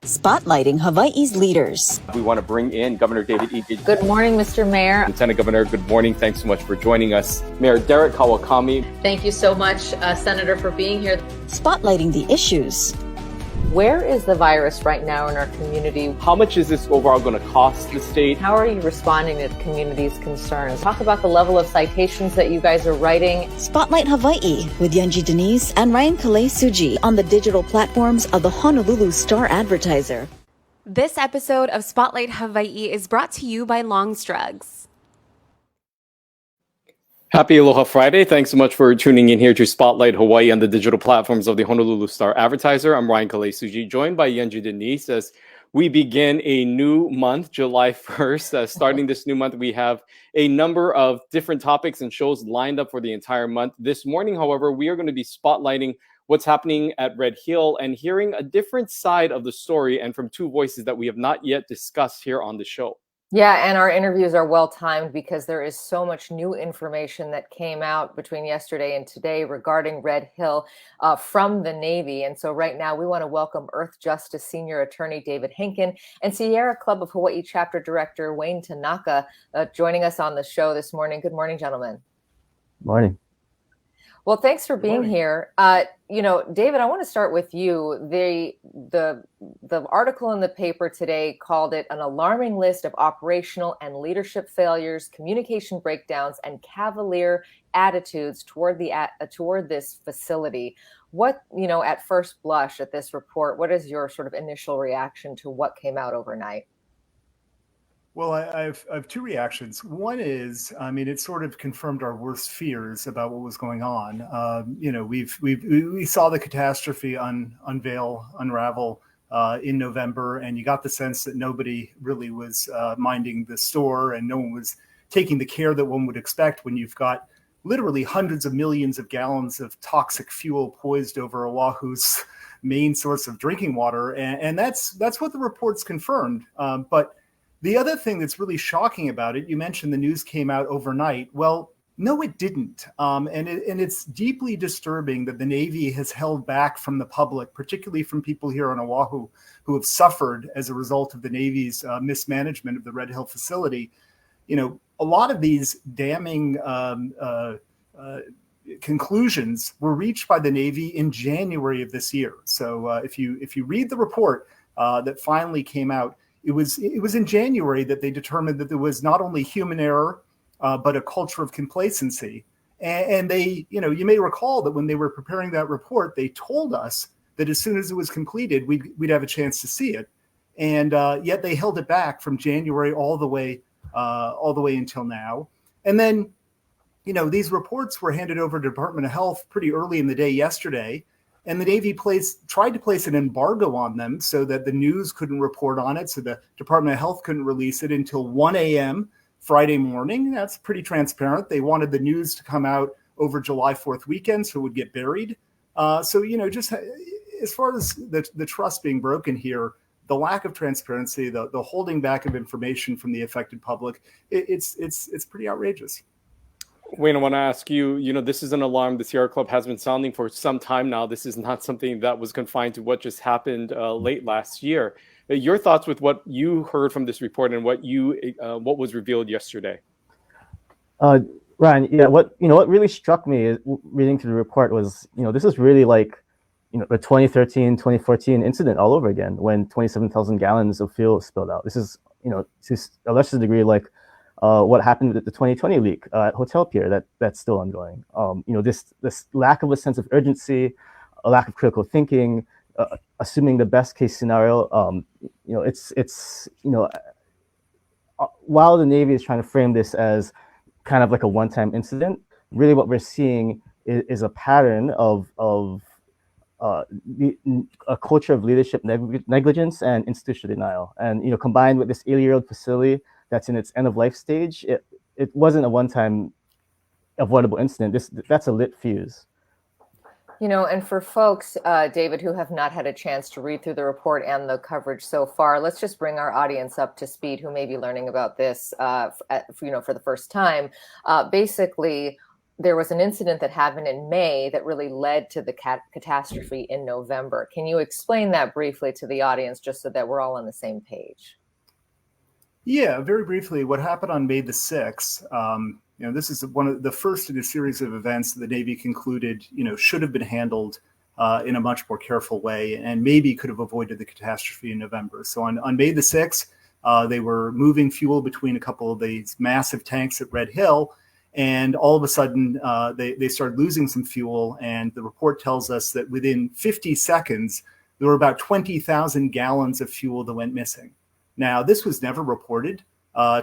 Spotlighting Hawaii's leaders. We want to bring in Governor David E. Good morning, Mr. Mayor. Lieutenant Governor, good morning. Thanks so much for joining us. Mayor Derek Kawakami. Thank you so much, Senator, for being here. Spotlighting the issues. Where is the virus right now in our community? How much is this overall going to cost the state? How are you responding to the community's concerns? Talk about the level of citations that you guys are writing. Spotlight Hawaii with Yunji Denise and Ryan Kalei Suji on the digital platforms of the Honolulu Star-Advertiser. This episode of Spotlight Hawaii is brought to you by Long's Drugs. Happy Aloha Friday. Thanks so much for tuning in here to Spotlight Hawaii on the digital platforms of the Honolulu Star-Advertiser. I'm Ryan Kalei Suji, joined by Yunji Denise as we begin a new month, July 1st. Starting this new month, we have a number of different topics and shows lined up for the entire month. This morning, however, we are going to be spotlighting what's happening at Red Hill and hearing a different side of the story and from two voices that we have not yet discussed here on the show. Yeah, and our interviews are well timed because there is so much new information that came out between yesterday and today regarding Red Hill from the Navy. And so right now we want to welcome Earthjustice Senior Attorney David Henkin and Sierra Club of Hawaii Chapter Director Wayne Tanaka joining us on the show this morning. Good morning, gentlemen. Morning. Well, thanks for being here. David, I want to start with you. The article in the paper today called it an alarming list of operational and leadership failures, communication breakdowns, and cavalier attitudes toward this facility. What, at first blush at this report, what is your sort of initial reaction to what came out overnight? Well, I have two reactions. One is, it sort of confirmed our worst fears about what was going on. We saw the catastrophe unravel in November, and you got the sense that nobody really was minding the store, and no one was taking the care that one would expect when you've got literally hundreds of millions of gallons of toxic fuel poised over Oahu's main source of drinking water, and that's what the reports confirmed. But the other thing that's really shocking about it, you mentioned the news came out overnight. Well, no, it didn't. And it's deeply disturbing that the Navy has held back from the public, particularly from people here on Oahu who have suffered as a result of the Navy's mismanagement of the Red Hill facility. A lot of these damning conclusions were reached by the Navy in January of this year. So if you read the report that finally came out, it was in January that they determined that there was not only human error, but a culture of complacency. And they, you may recall that when they were preparing that report, they told us that as soon as it was completed, we'd have a chance to see it. And yet they held it back from January all the way until now. And then, these reports were handed over to Department of Health pretty early in the day yesterday. And the Navy tried to place an embargo on them so that the news couldn't report on it, so the Department of Health couldn't release it until 1 a.m. Friday morning. That's pretty transparent. They wanted the news to come out over July 4th weekend so it would get buried. Just as far as the trust being broken here, the lack of transparency, the holding back of information from the affected public, it's pretty outrageous. Wayne, I want to ask you, this is an alarm the Sierra Club has been sounding for some time now. This is not something that was confined to what just happened late last year. Your thoughts with what you heard from this report and what was revealed yesterday? Ryan, what really struck me is reading through the report was, this is really like, the 2013, 2014 incident all over again when 27,000 gallons of fuel spilled out. This is, to a lesser degree, like what happened with the 2020 leak at Hotel Pier that's still ongoing. This lack of a sense of urgency, a lack of critical thinking, assuming the best case scenario. While the Navy is trying to frame this as kind of like a one-time incident, really what we're seeing is a pattern of a culture of leadership negligence and institutional denial. And combined with this 80-year-old facility that's in its end-of-life stage, it wasn't a one-time avoidable incident. That's a lit fuse. And for folks, David, who have not had a chance to read through the report and the coverage so far, let's just bring our audience up to speed who may be learning about this, for the first time. Basically, there was an incident that happened in May that really led to the catastrophe in November. Can you explain that briefly to the audience, just so that we're all on the same page? Yeah, very briefly, what happened on May the 6th, this is one of the first in a series of events that the Navy concluded, should have been handled in a much more careful way and maybe could have avoided the catastrophe in November. So on May the 6th, they were moving fuel between a couple of these massive tanks at Red Hill, and all of a sudden they started losing some fuel, and the report tells us that within 50 seconds, there were about 20,000 gallons of fuel that went missing. Now, this was never reported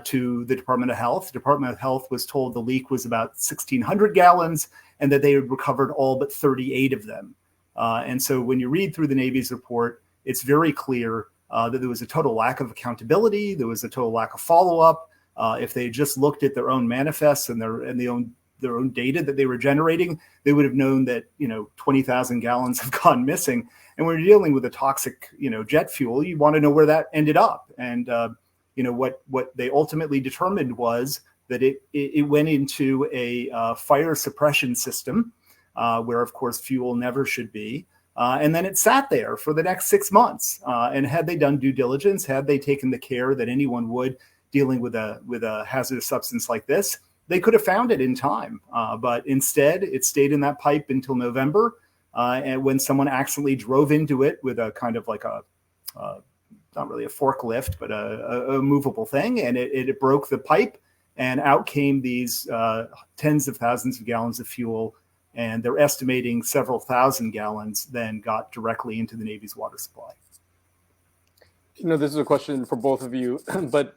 to the Department of Health. The Department of Health was told the leak was about 1,600 gallons and that they had recovered all but 38 of them. And so when you read through the Navy's report, it's very clear that there was a total lack of accountability. There was a total lack of follow-up. If they just looked at their own manifests and their own data that they were generating, they would have known that 20,000 gallons have gone missing. And when you're dealing with a toxic jet fuel, you want to know where that ended up. And what they ultimately determined was that it went into a fire suppression system, where of course fuel never should be. And then it sat there for the next 6 months. And had they done due diligence, had they taken the care that anyone would dealing with a hazardous substance like this, they could have found it in time. But instead, it stayed in that pipe until November. And when someone accidentally drove into it with a kind of like not really a forklift, but a movable thing, and it broke the pipe, and out came these tens of thousands of gallons of fuel. And they're estimating several thousand gallons then got directly into the Navy's water supply. This is a question for both of you, but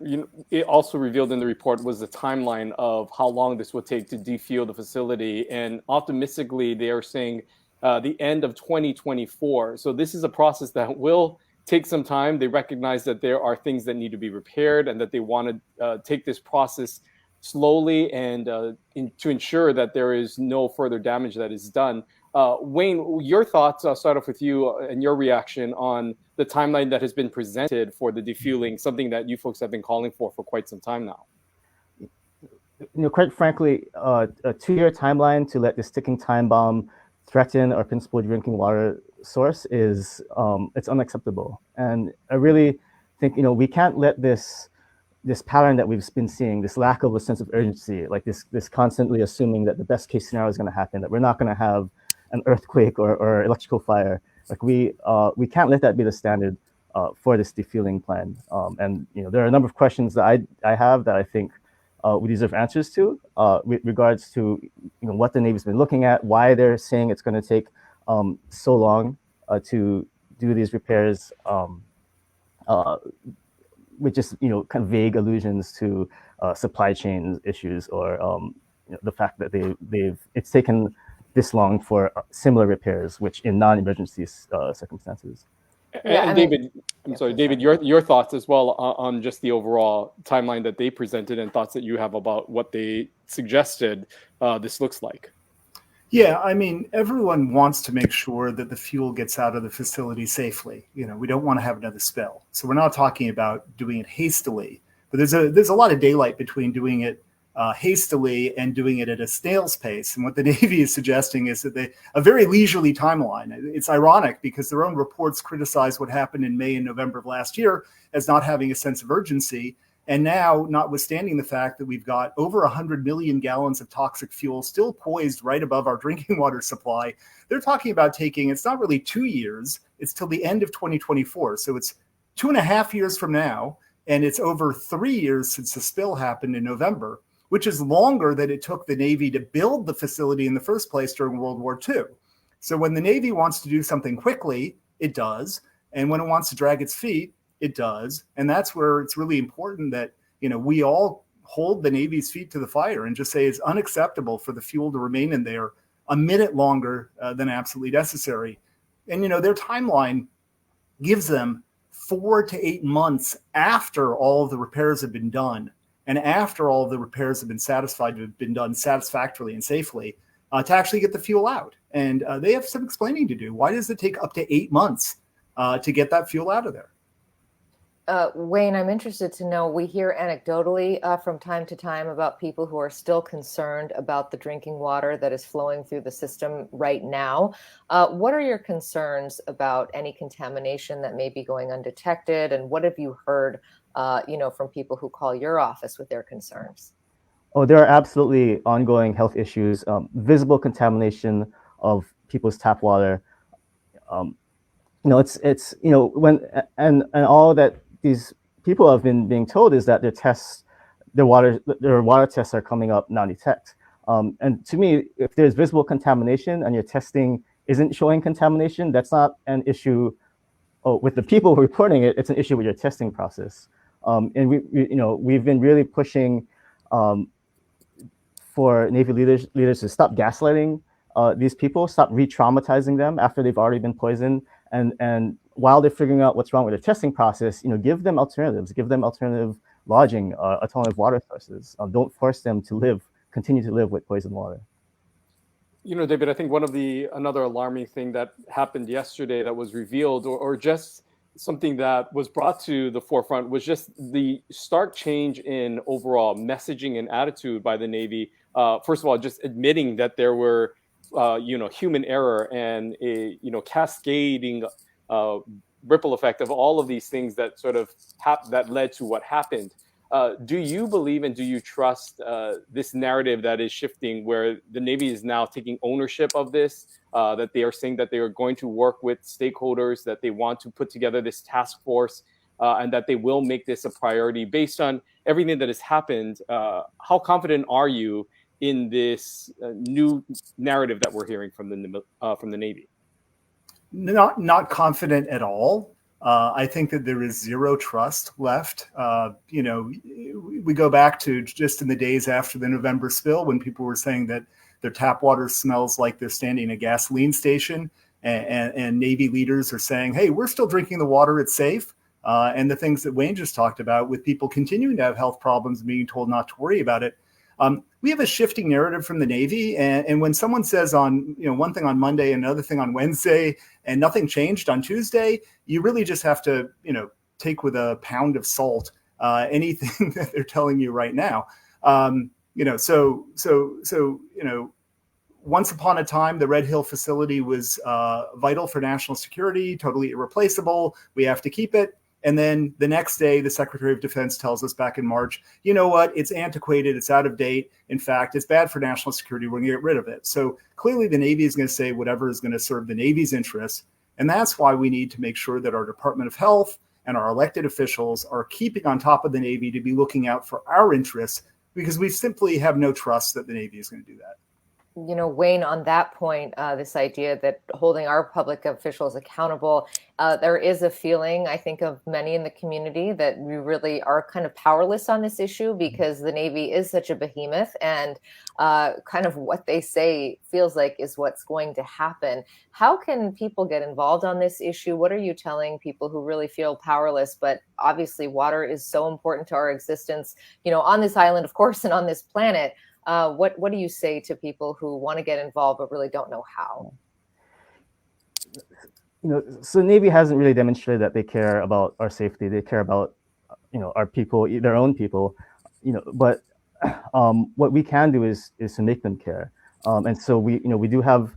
it also revealed in the report was the timeline of how long this would take to defuel the facility. And optimistically, they are saying the end of 2024. So this is a process that will take some time. They recognize that there are things that need to be repaired and that they want to take this process slowly and to ensure that there is no further damage that is done. Wayne, your thoughts, I'll start off with you and your reaction on the timeline that has been presented for the defueling, something that you folks have been calling for quite some time now. Quite frankly, a 2-year timeline to let this ticking time bomb threaten our principal drinking water source is it's unacceptable. And I really think, we can't let this pattern that we've been seeing, this lack of a sense of urgency, like this constantly assuming that the best case scenario is going to happen, that we're not going to have an earthquake or electrical fire. Like we can't let that be the standard for this defueling plan. And there are a number of questions that I have that I think we deserve answers to with regards to what the Navy's been looking at, why they're saying it's going to take so long to do these repairs. With just kind of vague allusions to supply chain issues or the fact that it's taken this long for similar repairs, which in non-emergency circumstances. Yeah, and David, I'm sorry, David, your thoughts as well on just the overall timeline that they presented and thoughts that you have about what they suggested this looks like. Yeah, I mean, everyone wants to make sure that the fuel gets out of the facility safely. We don't want to have another spill. So we're not talking about doing it hastily, but there's a lot of daylight between doing it hastily and doing it at a snail's pace. And what the Navy is suggesting is that a very leisurely timeline. It's ironic because their own reports criticize what happened in May and November of last year as not having a sense of urgency. And now, notwithstanding the fact that we've got over 100 million gallons of toxic fuel still poised right above our drinking water supply, they're talking about it's not really 2 years, it's till the end of 2024. So it's 2.5 years from now, and it's over 3 years since the spill happened in November, which is longer than it took the Navy to build the facility in the first place during World War II. So when the Navy wants to do something quickly, it does. And when it wants to drag its feet, it does. And that's where it's really important that, we all hold the Navy's feet to the fire and just say it's unacceptable for the fuel to remain in there a minute longer than absolutely necessary. And, their timeline gives them 4 to 8 months after all of the repairs have been done and after all of the repairs have been done satisfactorily and safely to actually get the fuel out. And they have some explaining to do. Why does it take up to 8 months to get that fuel out of there? Wayne, I'm interested to know, we hear anecdotally from time to time about people who are still concerned about the drinking water that is flowing through the system right now. What are your concerns about any contamination that may be going undetected? And what have you heard, from people who call your office with their concerns? Oh, there are absolutely ongoing health issues, visible contamination of people's tap water. It's when and all that these people have been being told is that their water tests are coming up non-detect. And to me, if there's visible contamination and your testing isn't showing contamination, that's not an issue with the people reporting it. It's an issue with your testing process. And we've been really pushing for Navy leaders to stop gaslighting these people, stop re-traumatizing them after they've already been poisoned, and while they're figuring out what's wrong with the testing process, give them alternatives, give them alternative lodging, alternative water sources. Don't force them to continue to live with poisoned water. David, I think another alarming thing that happened yesterday that was revealed, or just something that was brought to the forefront, was just the stark change in overall messaging and attitude by the Navy. First of all, just admitting that there were, human error and a, cascading ripple effect of all of these things that sort of that led to what happened. Do you believe and do you trust this narrative that is shifting, where the Navy is now taking ownership of this, that they are saying that they are going to work with stakeholders, that they want to put together this task force, and that they will make this a priority based on everything that has happened? How confident are you in this new narrative that we're hearing from the Navy? Not confident at all. I think that there is zero trust left. We go back to just in the days after the November spill, when people were saying that their tap water smells like they're standing in a gasoline station, and Navy leaders are saying, hey, we're still drinking the water, it's safe. And the things that Wayne just talked about, with people continuing to have health problems and being told not to worry about it. We have a shifting narrative from the Navy, and when someone says one thing on Monday and another thing on Wednesday, and nothing changed on Tuesday, you really just have to take with a pound of salt anything that they're telling you right now. Once upon a time, the Red Hill facility was vital for national security, totally irreplaceable. We have to keep it. And then the next day, the Secretary of Defense tells us back in March, you know what, it's antiquated, it's out of date. In fact, it's bad for national security, we're going to get rid of it. So clearly the Navy is going to say whatever is going to serve the Navy's interests. And that's why we need to make sure that our Department of Health and our elected officials are keeping on top of the Navy to be looking out for our interests, because we simply have no trust that the Navy is going to do that. Wayne, on that point, this idea that holding our public officials accountable, there is a feeling, I think, of many in the community that we really are kind of powerless on this issue, because the Navy is such a behemoth, and kind of what they say feels like is what's going to happen. How can people get involved on this issue? What are you telling people who really feel powerless? But obviously water is so important to our existence, on this island, of course, and on this planet. What do you say to people who want to get involved but really don't know how? So Navy hasn't really demonstrated that they care about our safety. They care about, our people, their own people, But what we can do is to make them care. And so we do have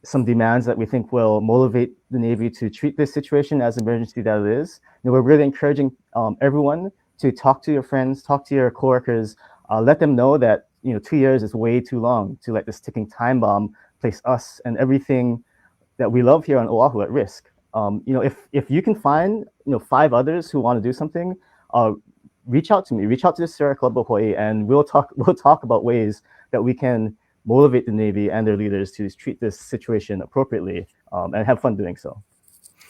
some demands that we think will motivate the Navy to treat this situation as an emergency that it is. We're really encouraging everyone to talk to your friends, talk to your coworkers, let them know that 2 years is way too long to let this ticking time bomb place us and everything that we love here on Oahu at risk. If you can find 5 others who want to do something, reach out to me, reach out to the Sierra Club of Hawaii, and we'll talk about ways that we can motivate the Navy and their leaders to treat this situation appropriately, and have fun doing so.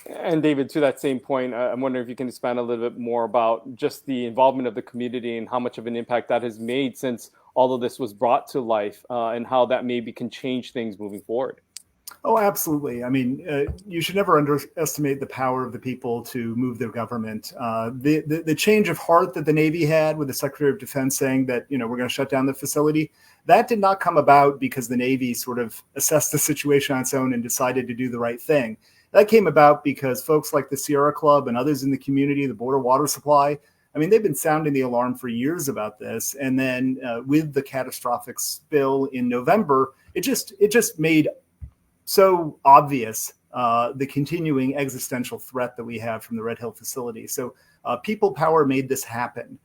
And David, to that same point, I'm wondering if you can expand a little bit more about just the involvement of the community and how much of an impact that has made since all of this was brought to life, and how that maybe can change things moving forward. Oh, absolutely. I mean, you should never underestimate the power of the people to move their government. The change of heart that the Navy had with the Secretary of Defense saying that, we're going to shut down the facility, that did not come about because the Navy sort of assessed the situation on its own and decided to do the right thing. that came about because folks like the Sierra Club and others in the community, the Board of Water Supply, I mean, they've been sounding the alarm for years about this. And then with the catastrophic spill in November, it just made so obvious the continuing existential threat that we have from the Red Hill facility. So people power made this happen.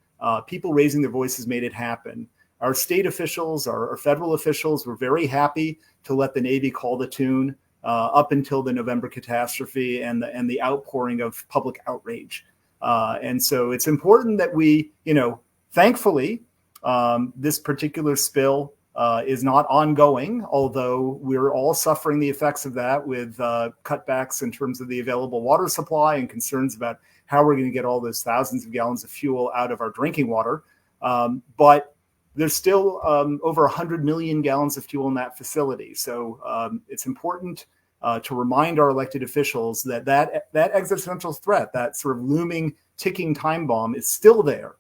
People raising their voices made it happen. Our state officials, our federal officials were very happy to let the Navy call the tune up until the November catastrophe and the outpouring of public outrage. And so it's important that we, thankfully, this particular spill is not ongoing, although we're all suffering the effects of that with cutbacks in terms of the available water supply and concerns about how we're going to get all those thousands of gallons of fuel out of our drinking water. But there's still over 100 million gallons of fuel in that facility. So it's important to remind our elected officials that existential threat, that sort of looming ticking time bomb is still there.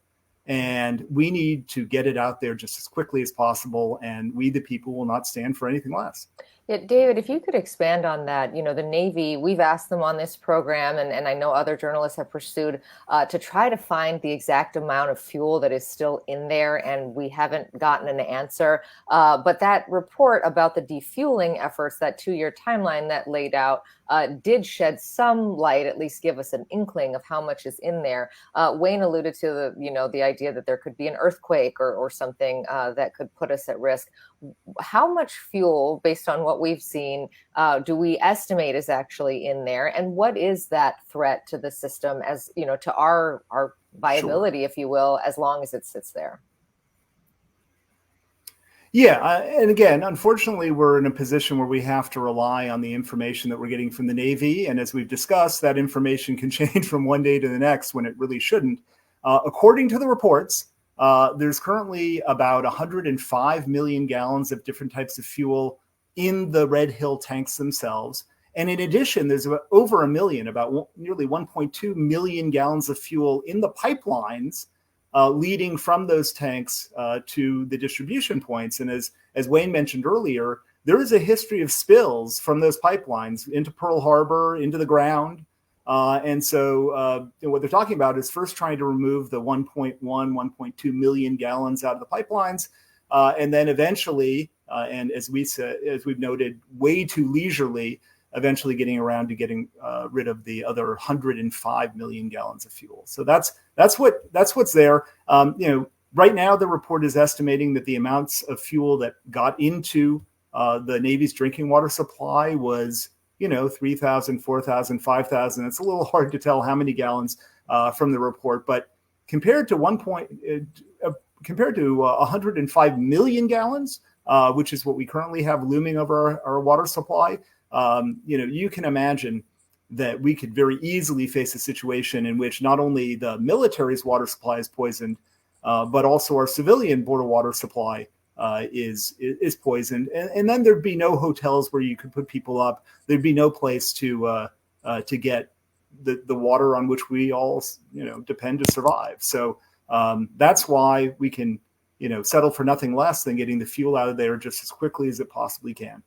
And we need to get it out there just as quickly as possible. And we, the people, will not stand for anything less. Yeah, David, if you could expand on that, the Navy, we've asked them on this program, and I know other journalists have pursued to try to find the exact amount of fuel that is still in there, and we haven't gotten an answer. But that report about the defueling efforts, that 2-year timeline that laid out, did shed some light, at least give us an inkling of how much is in there. Wayne alluded to the idea that there could be an earthquake or something that could put us at risk. How much fuel, based on what we've seen, do we estimate is actually in there? And what is that threat to the system, as to our viability, Sure. if you will, as long as it sits there? Yeah. And again, unfortunately, we're in a position where we have to rely on the information that we're getting from the Navy. And as we've discussed, that information can change from one day to the next when it really shouldn't. According to the reports, there's currently about 105 million gallons of different types of fuel in the Red Hill tanks themselves. And in addition, there's over a million, nearly 1.2 million gallons of fuel in the pipelines leading from those tanks to the distribution points. And as Wayne mentioned earlier, there is a history of spills from those pipelines into Pearl Harbor, into the ground. And so what they're talking about is first trying to remove the 1.2 million gallons out of the pipelines. And then eventually, and as we've noted, way too leisurely, eventually getting around to getting rid of the other 105 million gallons of fuel. So that's what's there. Right now the report is estimating that the amounts of fuel that got into the Navy's drinking water supply was 3,000, 4,000, 5,000. It's a little hard to tell how many gallons from the report, but compared to 105 million gallons, which is what we currently have looming over our water supply, you can imagine that we could very easily face a situation in which not only the military's water supply is poisoned, but also our civilian border water supply is poisoned. And then there'd be no hotels where you could put people up. There'd be no place to get the water on which we all depend to survive. So that's why we can settle for nothing less than getting the fuel out of there just as quickly as it possibly can.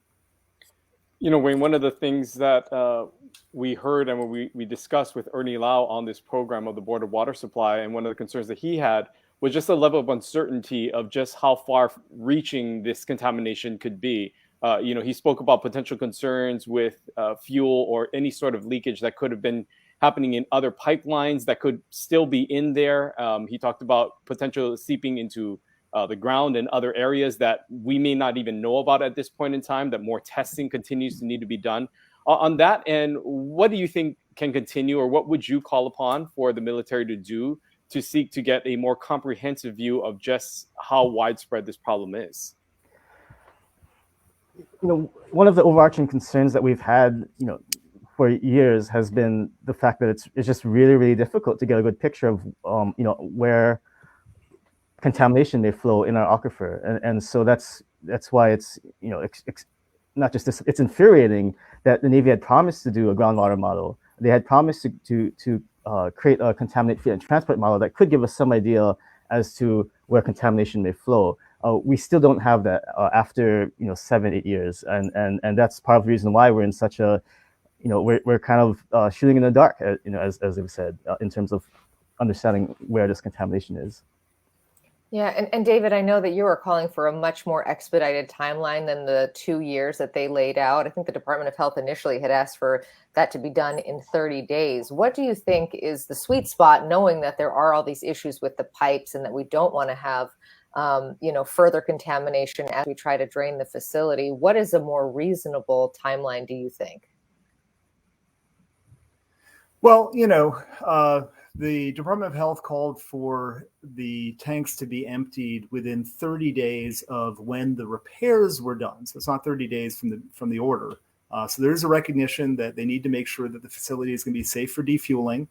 Wayne, one of the things that we heard and we discussed with Ernie Lau on this program of the Board of Water Supply, and one of the concerns that he had was just a level of uncertainty of just how far reaching this contamination could be. He spoke about potential concerns with fuel or any sort of leakage that could have been happening in other pipelines that could still be in there. He talked about potential seeping into the ground and other areas that we may not even know about at this point in time, that more testing continues to need to be done. On that end, what do you think can continue, or what would you call upon for the military to do to seek to get a more comprehensive view of just how widespread this problem is? One of the overarching concerns that we've had, for years has been the fact that it's just really, really difficult to get a good picture of, where contamination may flow in our aquifer, and so that's why it's not just this. It's infuriating that the Navy had promised to do a groundwater model. They had promised to create a contaminate feed and transport model that could give us some idea as to where contamination may flow. We still don't have that after 7-8 years, and that's part of the reason why we're in such a we're kind of shooting in the dark, as we've said, in terms of understanding where this contamination is. Yeah, and David, I know that you are calling for a much more expedited timeline than the 2 years that they laid out. I think the Department of Health initially had asked for that to be done in 30 days. What do you think is the sweet spot, knowing that there are all these issues with the pipes and that we don't want to have further contamination as we try to drain the facility? What is a more reasonable timeline, do you think? Well, the Department of Health called for the tanks to be emptied within 30 days of when the repairs were done. So it's not 30 days from the order. So there is a recognition that they need to make sure that the facility is going to be safe for defueling.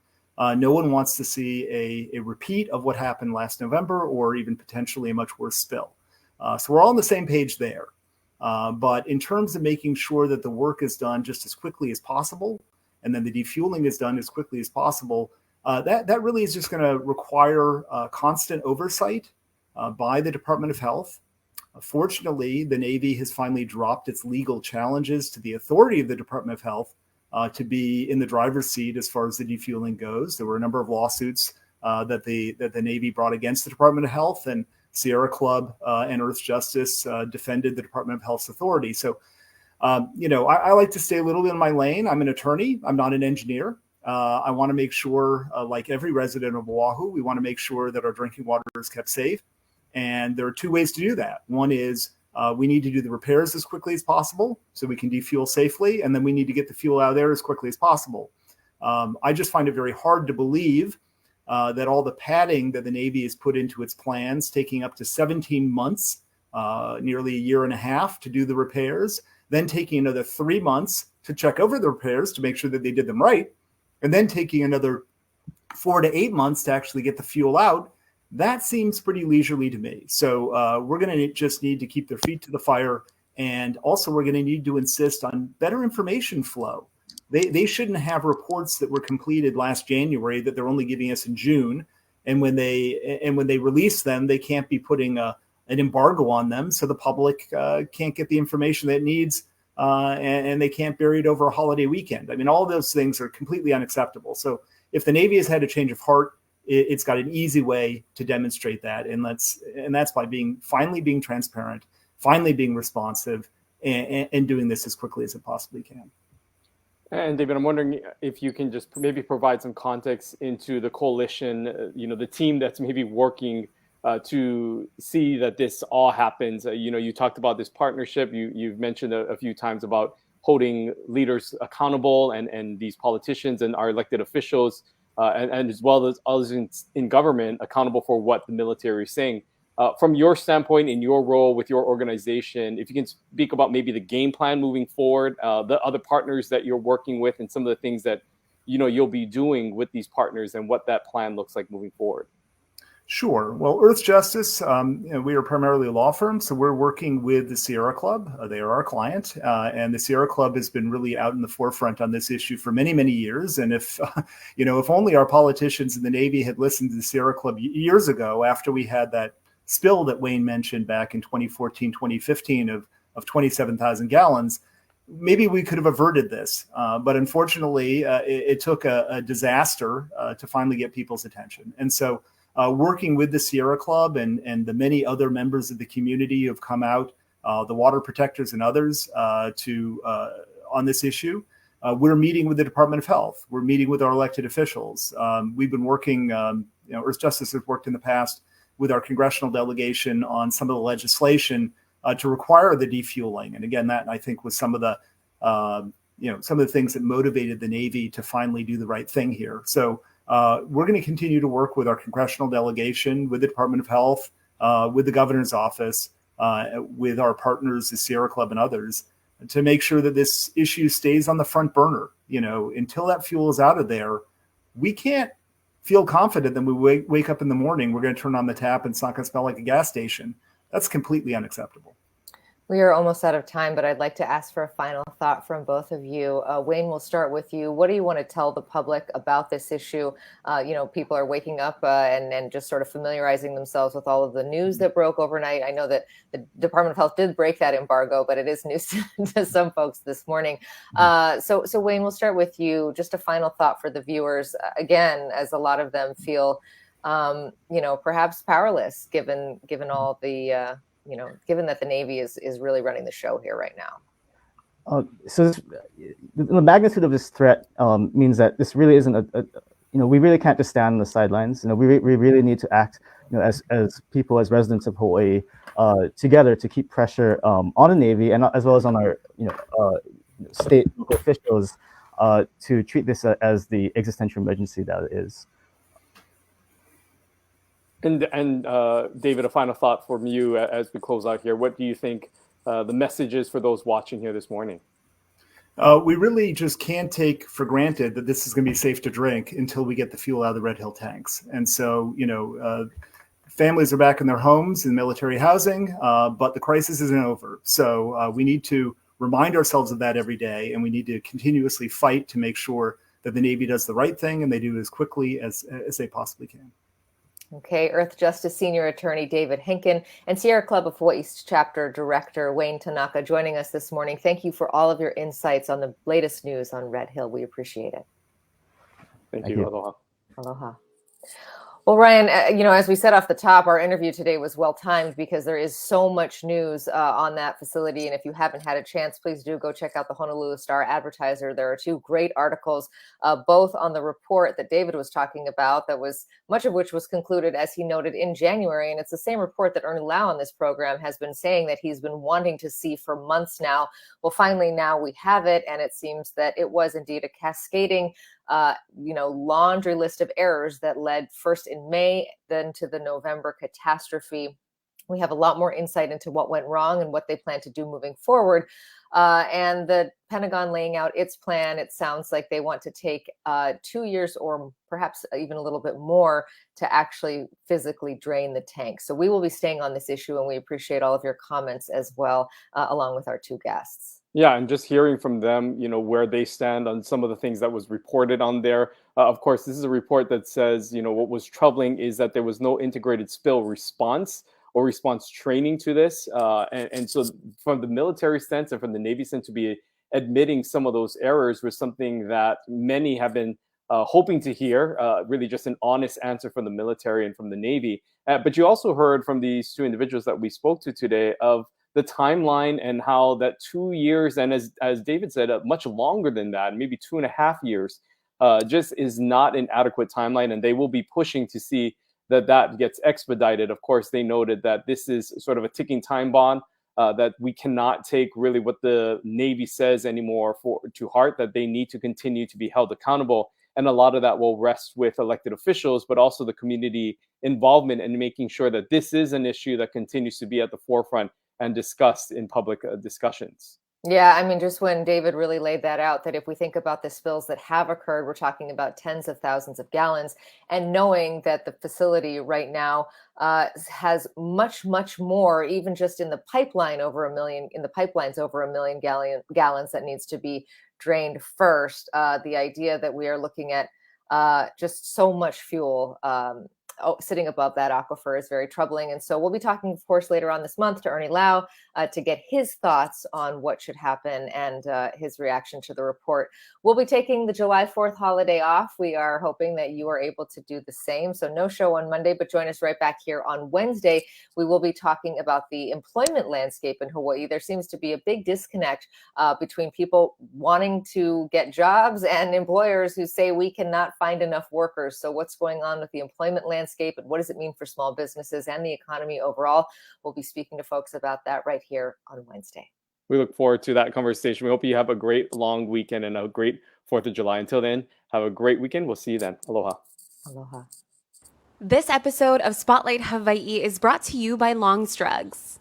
No one wants to see a repeat of what happened last November, or even potentially a much worse spill. So we're all on the same page there. But in terms of making sure that the work is done just as quickly as possible, and then the defueling is done as quickly as possible, that really is just going to require constant oversight by the Department of Health. Fortunately, the Navy has finally dropped its legal challenges to the authority of the Department of Health to be in the driver's seat as far as the defueling goes. There were a number of lawsuits that the Navy brought against the Department of Health, and Sierra Club and Earthjustice defended the Department of Health's authority. So, I like to stay a little bit in my lane. I'm an attorney. I'm not an engineer. I want to make sure, like every resident of Oahu, we want to make sure that our drinking water is kept safe. And there are two ways to do that. One is we need to do the repairs as quickly as possible so we can defuel safely. And then we need to get the fuel out of there as quickly as possible. I just find it very hard to believe that all the padding that the Navy has put into its plans, taking up to 17 months, nearly a year and a half to do the repairs, then taking another 3 months to check over the repairs to make sure that they did them right, and then taking another 4 to 8 months to actually get the fuel out, that seems pretty leisurely to me. So we're going to just need to keep their feet to the fire. And also we're going to need to insist on better information flow. They shouldn't have reports that were completed last January that they're only giving us in June. And when they release them, they can't be putting an embargo on them. So the public can't get the information that it needs. And they can't bury it over a holiday weekend. I mean, all of those things are completely unacceptable. So if the Navy has had a change of heart, it's got an easy way to demonstrate that. And that's by finally being transparent, finally being responsive, and doing this as quickly as it possibly can. And David, I'm wondering if you can just maybe provide some context into the coalition, the team that's maybe working to see that this all happens. You talked about this partnership. You've mentioned a few times about holding leaders accountable and these politicians and our elected officials, and as well as others in government accountable for what the military is saying. From your standpoint, in your role with your organization, if you can speak about maybe the game plan moving forward, the other partners that you're working with, and some of the things that you'll be doing with these partners, and what that plan looks like moving forward. Sure. Well, Earthjustice, we are primarily a law firm, so we're working with the Sierra Club. They are our client, and the Sierra Club has been really out in the forefront on this issue for many, many years. And if only our politicians in the Navy had listened to the Sierra Club years ago, after we had that spill that Wayne mentioned back in 2014, 2015 of 27,000 gallons, maybe we could have averted this. But unfortunately, it took a disaster to finally get people's attention. And so working with the Sierra Club and the many other members of the community who have come out, the water protectors and others on this issue, we're meeting with the Department of Health. We're meeting with our elected officials. We've been working, Earthjustice has worked in the past with our congressional delegation on some of the legislation to require the defueling. And again, that I think was some of the things that motivated the Navy to finally do the right thing here. So we're going to continue to work with our congressional delegation, with the Department of Health, with the governor's office, with our partners, the Sierra Club and others, to make sure that this issue stays on the front burner. Until that fuel is out of there, we can't feel confident that we wake up in the morning, we're going to turn on the tap and it's not going to smell like a gas station. That's completely unacceptable. We are almost out of time, but I'd like to ask for a final thought from both of you. Wayne, we'll start with you. What do you want to tell the public about this issue? People are waking up and just sort of familiarizing themselves with all of the news that broke overnight. I know that the Department of Health did break that embargo, but it is news to some folks this morning. So Wayne, we'll start with you. Just a final thought for the viewers. Again, as a lot of them feel, perhaps powerless given all the given that the Navy is really running the show here right now. The magnitude of this threat means that this really isn't we really can't just stand on the sidelines. We really need to act, as people, as residents of Hawaii, together to keep pressure on the Navy and as well as on our, state local officials to treat this as the existential emergency that it is. And David, a final thought from you as we close out here. What do you think the message is for those watching here this morning? We really just can't take for granted that this is going to be safe to drink until we get the fuel out of the Red Hill tanks. And so, families are back in their homes in military housing, but the crisis isn't over. So we need to remind ourselves of that every day, and we need to continuously fight to make sure that the Navy does the right thing and they do it as quickly as they possibly can. Okay, Earthjustice Senior Attorney David Henkin and Sierra Club of Hawaii's Chapter Director Wayne Tanaka joining us this morning. Thank you for all of your insights on the latest news on Red Hill. We appreciate it. Thank you. Aloha. Aloha. Well, Ryan, as we said off the top, our interview today was well timed because there is so much news on that facility. And if you haven't had a chance, please do go check out the Honolulu Star-Advertiser. There are two great articles, both on the report that David was talking about, that was much of which was concluded, as he noted, in January. And it's the same report that Ernie Lau on this program has been saying that he's been wanting to see for months now. Well, finally, now we have it. And it seems that it was indeed a cascading laundry list of errors that led first in May, then to the November catastrophe. We have a lot more insight into what went wrong and what they plan to do moving forward. And the Pentagon laying out its plan, it sounds like they want to take 2 years or perhaps even a little bit more to actually physically drain the tank. So we will be staying on this issue, and we appreciate all of your comments as well, along with our two guests. Yeah, and just hearing from them, where they stand on some of the things that was reported on there. Of course, this is a report that says, what was troubling is that there was no integrated spill response or response training to this. And so from the military stance and from the Navy stance, to be admitting some of those errors was something that many have been hoping to hear, really just an honest answer from the military and from the Navy. But you also heard from these two individuals that we spoke to today of the timeline and how that 2 years, and as David said, much longer than that, maybe 2.5 years, just is not an adequate timeline. And they will be pushing to see that gets expedited. Of course, they noted that this is sort of a ticking time bomb, that we cannot take really what the Navy says anymore to heart, that they need to continue to be held accountable. And a lot of that will rest with elected officials, but also the community involvement in making sure that this is an issue that continues to be at the forefront and discussed in public discussions. Yeah, I mean, just when David really laid that out, that if we think about the spills that have occurred, we're talking about tens of thousands of gallons, and knowing that the facility right now has much, much more, even just in the pipeline over 1 million, in the pipelines over 1 million gallons that needs to be drained first. The idea that we are looking at just so much fuel sitting above that aquifer is very troubling. And so we'll be talking, of course, later on this month to Ernie Lau to get his thoughts on what should happen and his reaction to the report. We'll be taking the July 4th holiday off. We are hoping that you are able to do the same. So no show on Monday, but join us right back here on Wednesday. We will be talking about the employment landscape in Hawaii. There seems to be a big disconnect between people wanting to get jobs and employers who say we cannot find enough workers. So what's going on with the employment landscape, and what does it mean for small businesses and the economy overall? We'll be speaking to folks about that right here on Wednesday. We look forward to that conversation. We hope you have a great long weekend and a great 4th of July. Until then, have a great weekend. We'll see you then. Aloha. Aloha. This episode of Spotlight Hawaii is brought to you by Long's Drugs.